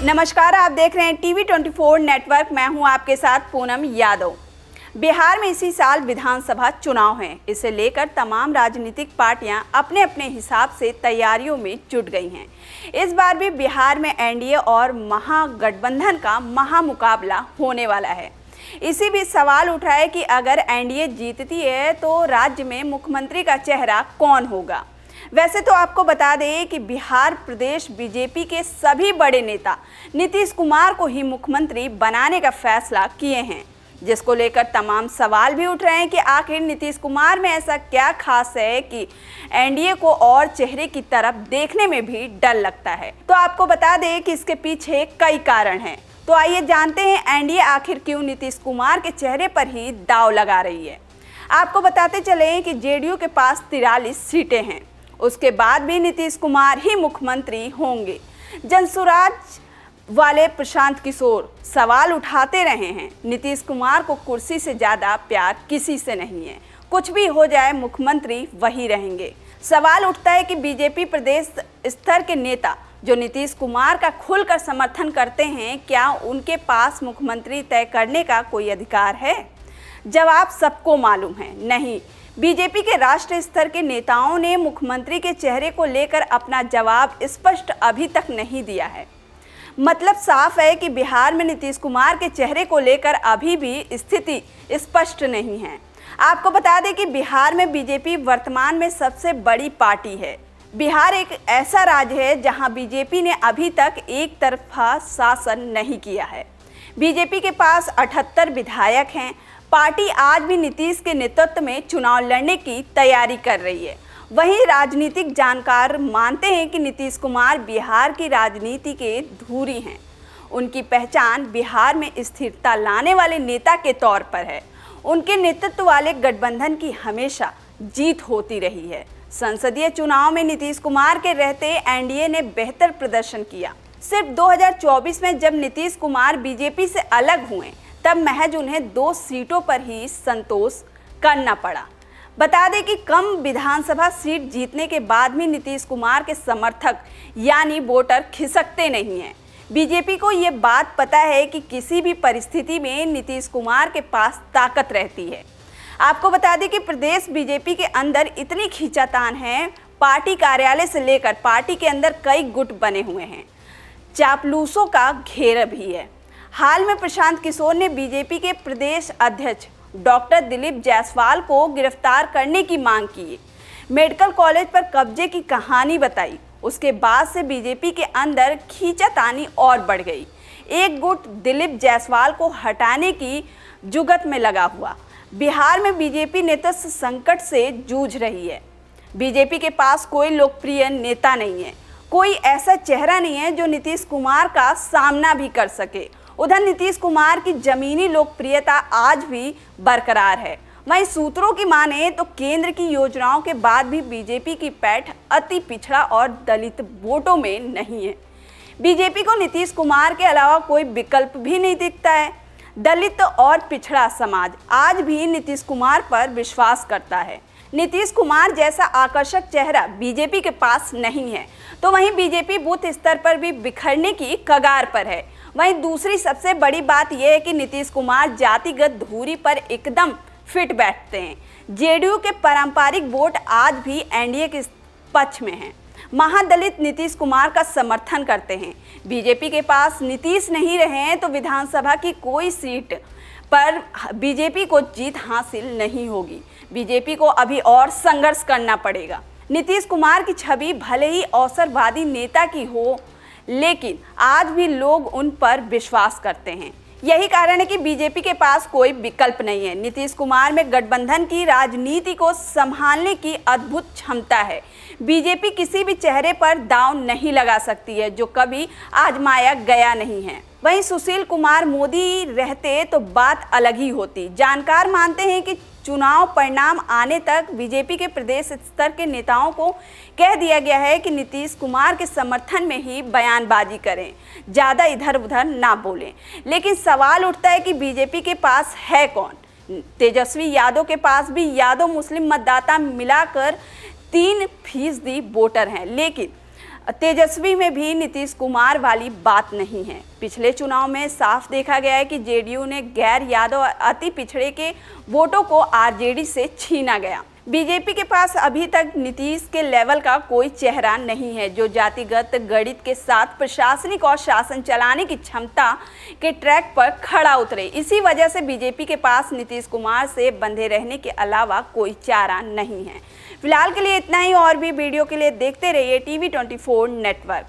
नमस्कार, आप देख रहे हैं टीवी 24 नेटवर्क। मैं हूं आपके साथ पूनम यादव। बिहार में इसी साल विधानसभा चुनाव हैं। इसे लेकर तमाम राजनीतिक पार्टियां अपने अपने हिसाब से तैयारियों में जुट गई हैं। इस बार भी बिहार में एनडीए और महागठबंधन का महामुकाबला होने वाला है। इसी बीच सवाल उठ रहा है कि अगर एनडीए जीतती है तो राज्य में मुख्यमंत्री का चेहरा कौन होगा। वैसे तो आपको बता दें कि बिहार प्रदेश बीजेपी के सभी बड़े नेता नीतीश कुमार को ही मुख्यमंत्री बनाने का फैसला किए हैं, जिसको लेकर तमाम सवाल भी उठ रहे हैं कि आखिर नीतीश कुमार में ऐसा क्या खास है कि एनडीए को और चेहरे की तरफ देखने में भी डर लगता है। तो आपको बता दें कि इसके पीछे कई कारण हैं। तो आइए जानते हैं एनडीए आखिर क्यों नीतीश कुमार के चेहरे पर ही दांव लगा रही है। आपको बताते चले कि जेडीयू के पास 43 सीटें हैं, उसके बाद भी नीतीश कुमार ही मुख्यमंत्री होंगे। जनसुराज वाले प्रशांत किशोर सवाल उठाते रहे हैं, नीतीश कुमार को कुर्सी से ज़्यादा प्यार किसी से नहीं है, कुछ भी हो जाए मुख्यमंत्री वही रहेंगे। सवाल उठता है कि बीजेपी प्रदेश स्तर के नेता जो नीतीश कुमार का खुलकर समर्थन करते हैं, क्या उनके पास मुख्यमंत्री तय करने का कोई अधिकार है? जवाब सबको मालूम है, नहीं। बीजेपी के राष्ट्रीय स्तर के नेताओं ने मुख्यमंत्री के चेहरे को लेकर अपना जवाब स्पष्ट अभी तक नहीं दिया है। मतलब साफ है कि बिहार में नीतीश कुमार के चेहरे को लेकर अभी भी स्थिति स्पष्ट नहीं है। आपको बता दें कि बिहार में बीजेपी वर्तमान में सबसे बड़ी पार्टी है। बिहार एक ऐसा राज्य है जहां बीजेपी ने अभी तक एक तरफा शासन नहीं किया है। बीजेपी के पास 78 विधायक हैं। पार्टी आज भी नीतीश के नेतृत्व में चुनाव लड़ने की तैयारी कर रही है। वहीं राजनीतिक जानकार मानते हैं कि नीतीश कुमार बिहार की राजनीति के धुरी हैं। उनकी पहचान बिहार में स्थिरता लाने वाले नेता के तौर पर है। उनके नेतृत्व वाले गठबंधन की हमेशा जीत होती रही है। संसदीय चुनाव में नीतीश कुमार के रहते एनडीए ने बेहतर प्रदर्शन किया। सिर्फ 2024 में जब नीतीश कुमार बीजेपी से अलग हुए तब महज उन्हें 2 सीटों पर ही संतोष करना पड़ा। बता दें कि कम विधानसभा सीट जीतने के बाद भी नीतीश कुमार के समर्थक यानी वोटर खिसकते नहीं हैं। बीजेपी को ये बात पता है कि किसी भी परिस्थिति में नीतीश कुमार के पास ताकत रहती है। आपको बता दें कि प्रदेश बीजेपी के अंदर इतनी खींचातान है, पार्टी कार्यालय से लेकर पार्टी के अंदर कई गुट बने हुए हैं, चापलूसों का घेरा भी है। हाल में प्रशांत किशोर ने बीजेपी के प्रदेश अध्यक्ष डॉक्टर दिलीप जायसवाल को गिरफ्तार करने की मांग की। मेडिकल कॉलेज पर कब्जे की कहानी बताई। उसके बाद से बीजेपी के अंदर खींचातानी और बढ़ गई। एक गुट दिलीप जायसवाल को हटाने की जुगत में लगा हुआ। बिहार में बीजेपी नेतृत्व संकट से जूझ रही है। बीजेपी के पास कोई लोकप्रिय नेता नहीं है, कोई ऐसा चेहरा नहीं है जो नीतीश कुमार का सामना भी कर सके। उधर नीतीश कुमार की जमीनी लोकप्रियता आज भी बरकरार है। वहीं सूत्रों की माने तो केंद्र की योजनाओं के बाद भी बीजेपी की पैठ अति पिछड़ा और दलित वोटों में नहीं है। बीजेपी को नीतीश कुमार के अलावा कोई विकल्प भी नहीं दिखता है। दलित और पिछड़ा समाज आज भी नीतीश कुमार पर विश्वास करता है। नीतीश कुमार जैसा आकर्षक चेहरा बीजेपी के पास नहीं है, तो वहीं बीजेपी बूथ स्तर पर भी बिखरने की कगार पर है। वहीं दूसरी सबसे बड़ी बात यह है कि नीतीश कुमार जातिगत धुरी पर एकदम फिट बैठते हैं। जेडीयू के पारंपरिक वोट आज भी एनडीए के पक्ष में हैं। महादलित नीतीश कुमार का समर्थन करते हैं। बीजेपी के पास नीतीश नहीं रहे हैं तो विधानसभा की कोई सीट पर बीजेपी को जीत हासिल नहीं होगी। बीजेपी को अभी और संघर्ष करना पड़ेगा। नीतीश कुमार की छवि भले ही अवसरवादी नेता की हो, लेकिन आज भी लोग उन पर विश्वास करते हैं। यही कारण है कि बीजेपी के पास कोई विकल्प नहीं है। नीतीश कुमार में गठबंधन की राजनीति को संभालने की अद्भुत क्षमता है। बीजेपी किसी भी चेहरे पर दांव नहीं लगा सकती है जो कभी आजमाया गया नहीं है। वहीं सुशील कुमार मोदी रहते तो बात अलग ही होती। जानकार मानते हैं कि चुनाव परिणाम आने तक बीजेपी के प्रदेश स्तर के नेताओं को कह दिया गया है कि नीतीश कुमार के समर्थन में ही बयानबाजी करें, ज़्यादा इधर उधर ना बोलें। लेकिन सवाल उठता है कि बीजेपी के पास है कौन? तेजस्वी यादव के पास भी यादव मुस्लिम मतदाता मिलाकर 3% वोटर हैं, लेकिन तेजस्वी में भी नीतीश कुमार वाली बात नहीं है। पिछले चुनाव में साफ देखा गया है कि जेडीयू ने गैर यादव और अति पिछड़े के वोटों को आरजेडी से छीना गया। बीजेपी के पास अभी तक नीतीश के लेवल का कोई चेहरा नहीं है जो जातिगत गणित के साथ प्रशासनिक और शासन चलाने की क्षमता के ट्रैक पर खड़ा उतरे। इसी वजह से बीजेपी के पास नीतीश कुमार से बंधे रहने के अलावा कोई चारा नहीं है। फिलहाल के लिए इतना ही। और भी वीडियो के लिए देखते रहिए TV24 नेटवर्क।